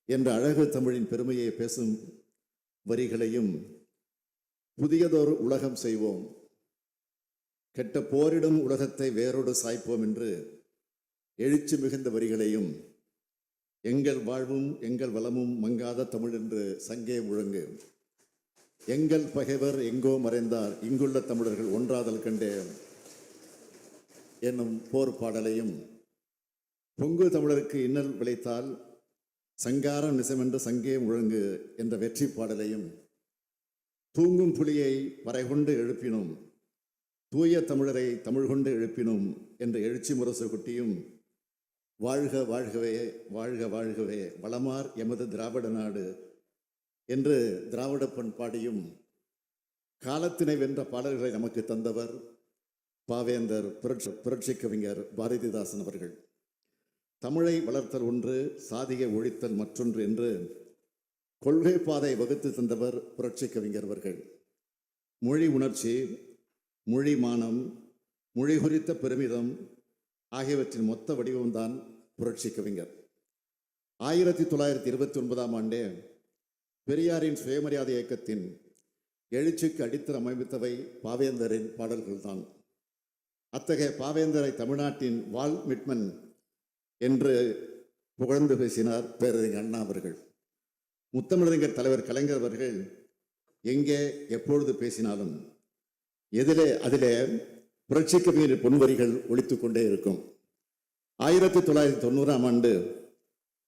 என்ற அழகு தமிழின் பெருமையை பேசும் வரிகளையும், புதியதொரு உலகம் செய்வோம், கெட்ட போரிடும் உலகத்தை வேரோடு சாய்ப்போம் என்று எழுச்சி மிகுந்த வரிகளையும், எங்கள் வாழ்வும் எங்கள் வளமும் மங்காத தமிழ் என்று சங்கே முழங்கு, எங்கள் பகைவர் எங்கோ மறைந்தார் இங்குள்ள தமிழர்கள் ஒன்றாதல் கண்டே என்னும் போர் பாடலையும், பொங்கு தமிழருக்கு இன்னல் விளைத்தால் சங்காரம் நிசமென்று சங்கே முழங்கு என்ற வெற்றி பாடலையும், தூங்கும் புலியை பறைகொண்டு எழுப்பினோம் தூய தமிழரை தமிழ் கொண்டு எழுப்பினோம் என்ற எழுச்சி முரசு குட்டியும், வாழ்க வாழ்கவே வாழ்க வாழ்கவே வளமார் எமது திராவிட நாடு என்று திராவிட பண்பாடியும் காலத்தினை வென்ற பாடல்களை நமக்கு தந்தவர் பாவேந்தர் புரட்சி கவிஞர் பாரதிதாசன் அவர்கள். தமிழை வளர்த்தல் ஒன்று, சாதியை ஒழித்தல் மற்றொன்று என்று கொள்கை பாதை வகுத்து தந்தவர் புரட்சி கவிஞர் அவர்கள். மொழி உணர்ச்சி, மொழி மானம், மொழி குறித்த பெருமிதம் ஆகியவற்றின் மொத்த வடிவம்தான் புரட்சி கவிஞர். 1929ஆம் ஆண்டே பெரியாரின் சுயமரியாதை இயக்கத்தின் எழுச்சிக்கு அடித்தளம் அமைத்தவை பாவேந்தரின் பாடல்கள்தான். அத்தகைய பாவேந்தரை தமிழ்நாட்டின் வால் மிட்மன் என்று புகழ்ந்து பேசினார் பேரறிஞர் அண்ணா அவர்கள். முத்தமிழறிஞர் தலைவர் கலைஞர் அவர்கள் எங்கே எப்பொழுது பேசினாலும் அதிலே புரட்சி கவிஞரின் பொன்வரிகள் ஒலித்துக் கொண்டே இருக்கும். 1990ஆம் ஆண்டு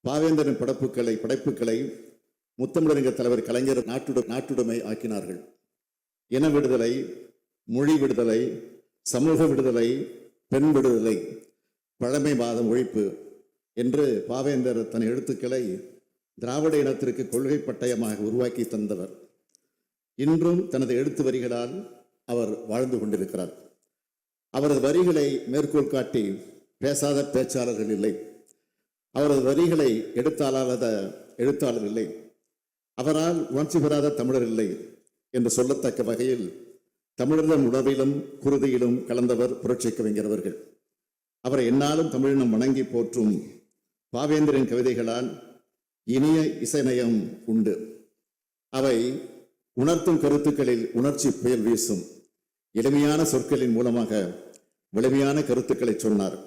பாவேந்தரின் படைப்புகளை முத்தமிழறிஞர் தலைவர் கலைஞர் நாட்டுடைமை ஆக்கினார்கள். இன விடுதலை, மொழி விடுதலை, சமூக விடுதலை, பெண் விடுதலை, பழமைவாதம் ஒழிப்பு என்று பாவேந்தர் தன் எழுத்துக்களை திராவிட இனத்திற்கு கொள்கை பட்டயமாக உருவாக்கி தந்தவர். இன்றும் தனது எழுத்து வரிகளால் அவர் வாழ்ந்து கொண்டிருக்கிறார். அவரது வரிகளை மேற்கோள் காட்டி பேசாத பேச்சாளர்கள் இல்லை. அவரது வரிகளை எடுத்தாளாத எழுத்தாளர் இல்லை. அவரால் உணர்ச்சி பெறாத தமிழர் இல்லை என்று சொல்லத்தக்க வகையில் தமிழரின் உணர்விலும் குருதியிலும் கலந்தவர் புரட்சி கவிஞர் அவர்கள். அவரை எந்நாளும் தமிழினம் வணங்கி போற்றும் பாவேந்தரின் கவிதைகளால் இனிய இசைநயம் உண்டு. அவை உணர்த்தும் கருத்துக்களில் உணர்ச்சி புயல் வீசும். எளிமையான சொற்களின் மூலமாக வலிமையான கருத்துக்களை சொன்னார்.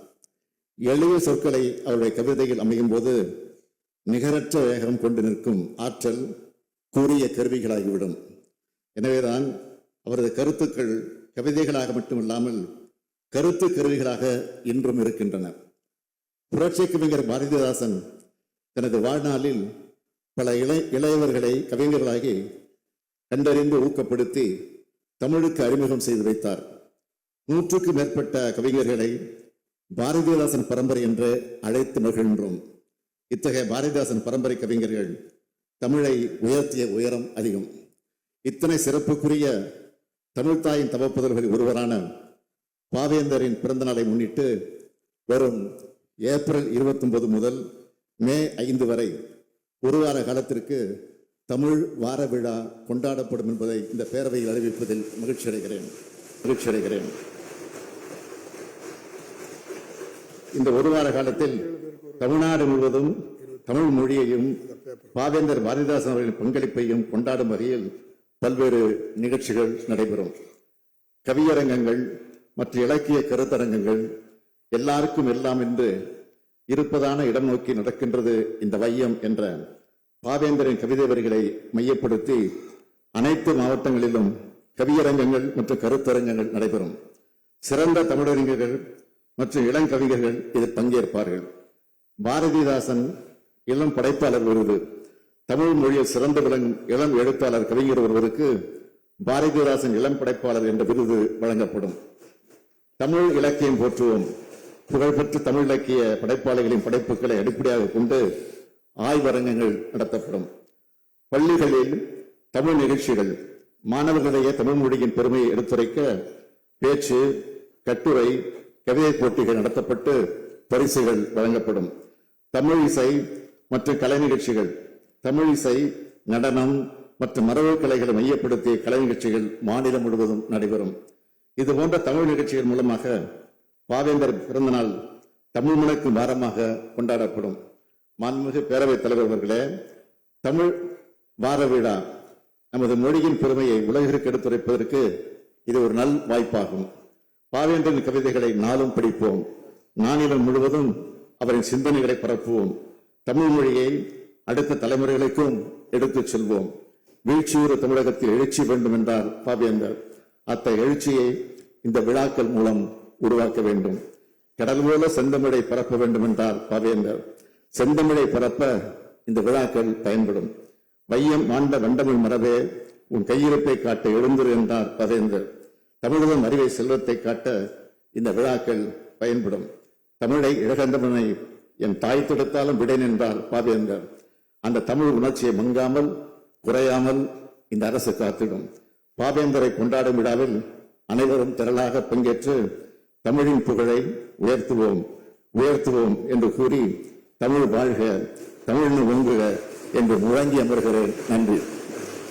எளிய சொற்களை அவருடைய கவிதையில் அமையும் போது நிகரற்ற வேகம் கொண்டு நிற்கும் ஆற்றல் கூறிய கருவிகளாகிவிடும். எனவேதான் அவரது கருத்துக்கள் கவிதைகளாக மட்டுமில்லாமல் கருத்து கருவிகளாக இன்றும் இருக்கின்றன. புரட்சி கவிஞர் பாரதிதாசன் தனது வாழ்நாளில் பல இளையவர்களை கவிஞர்களாகி கண்டறிந்து ஊக்கப்படுத்தி தமிழுக்கு அறிமுகம் செய்து வைத்தார். 100க்கும் மேற்பட்ட கவிஞர்களை பாரதிதாசன் பரம்பரை என்று அழைத்து மகிழ்கின்றோம். இத்தகைய பாரதிதாசன் பரம்பரை கவிஞர்கள் தமிழை உயர்த்திய உயரம் அதிகம். இத்தனை சிறப்புக்குரிய தமிழ்தாயின் தவப்புதல்களில் ஒருவரான பாவேந்தரின் பிறந்த நாளை முன்னிட்டு வரும் ஏப்ரல் 29 முதல் மே 5 வரை ஒரு வார காலத்திற்கு தமிழ் வார விழா கொண்டாடப்படும் என்பதை இந்த பேரவையில் அறிவிப்பதில் மகிழ்ச்சி அடைகிறேன். இந்த ஒரு வார காலத்தில் தமிழ்நாடு முழுவதும் தமிழ் மொழியையும் பாவேந்தர் பாரதிதாசன் அவர்களின் பங்களிப்பையும் கொண்டாடும் வகையில் பல்வேறு நிகழ்ச்சிகள் நடைபெறும். கவியரங்கங்கள் மற்ற இலக்கிய கருத்தரங்கங்கள் எல்லாருக்கும் எல்லாம் என்று இருப்பதான இடம் நோக்கி நடக்கின்றது இந்த வையம் என்ற பாவேந்தரின் கவிதை வரிகளை மையப்படுத்தி அனைத்து மாவட்டங்களிலும் கவியரங்கங்கள் மற்றும் கருத்தரங்கங்கள் நடைபெறும். சிறந்த தமிழறிஞர்கள் மற்றும் இளங்கவிஞர்கள் இதில் பங்கேற்பார்கள். பாரதிதாசன் இளம் படைப்பாளர் விருது, தமிழ் மொழியில் சிறந்து விளங்கும் இளம் எழுத்தாளர் கவிஞர் ஒருவருக்கு பாரதிதாசன் இளம் படைப்பாளர் என்ற விருது வழங்கப்படும். தமிழ் இலக்கியம் போற்றுவோம். புகழ்பெற்ற தமிழ் இலக்கிய படைப்பாளிகளின் படைப்புகளை அடிப்படையாக கொண்டு ஆய்வரங்கங்கள் நடத்தப்படும். பள்ளிகளில் தமிழ் நிகழ்ச்சிகள், மாணவர்களிடையே தமிழ் மொழியின் பெருமையை எடுத்துரைக்க பேச்சு, கட்டுரை, கவிதை போட்டிகள் நடத்தப்பட்டு பரிசுகள் வழங்கப்படும். தமிழ் இசை மற்றும் கலை நிகழ்ச்சிகள், தமிழ் இசை, நடனம் மற்றும் மரபு கலைகளை மையப்படுத்திய கலை நிகழ்ச்சிகள் மாநிலம் முழுவதும் நடைபெறும். இது போன்ற தமிழ் நிகழ்ச்சிகள் மூலமாக பாவேந்தர் பிறந்த நாள் தமிழ் மணக்கும் வாரமாக கொண்டாடப்படும். மாண்புமிகு பேரவைத் தலைவர் அவர்களே, தமிழ் வார விழா நமது மொழியின் பெருமையை உலகிற்கு எடுத்துரைப்பதற்கு இது ஒரு நல் வாய்ப்பாகும். பாவேந்தரின் கவிதைகளை நாளும் படிப்போம். நானிலம் முழுவதும் அவரின் சிந்தனைகளை பரப்புவோம். தமிழ் மொழியை அடுத்த தலைமுறைகளுக்கும் எடுத்துச் செல்வோம். வீழ்ச்சியூறு தமிழகத்தில் எழுச்சி வேண்டும் என்றார் பாவேந்தர். அத்தகைய எழுச்சியை இந்த விழாக்கள் மூலம் உருவாக்க வேண்டும். கடல் போல செந்தமிழை பரப்ப வேண்டும் என்றார் பாவேந்தர். செந்தமிழை பரப்ப இந்த விழாக்கள் பயன்படும். வையம் ஆண்ட வண்டமிழ் மரபே, உன் கையிருப்பை காட்ட எழுந்திரு என்றார் பாவேந்தர். தமிழகம் அறிவை செல்வத்தை காட்ட இந்த விழாக்கள் பயன்படும். தமிழை இழகந்தவனை என் தாய் தொடுத்தாலும் விடேன் என்றார் பாவேந்தர். அந்த தமிழ் உணர்ச்சியை மங்காமல் குறையாமல் இந்த அரசு காத்திடும். பாவேந்தரை கொண்டாடும் விழாவில் அனைவரும் திரளாக பங்கேற்று தமிழின் புகழை உயர்த்துவோம் என்று கூறி தமிழ் வாழ்க, தமிழ் ஓங்குக என்று முழங்கி அமர்கிறேன். நன்றி.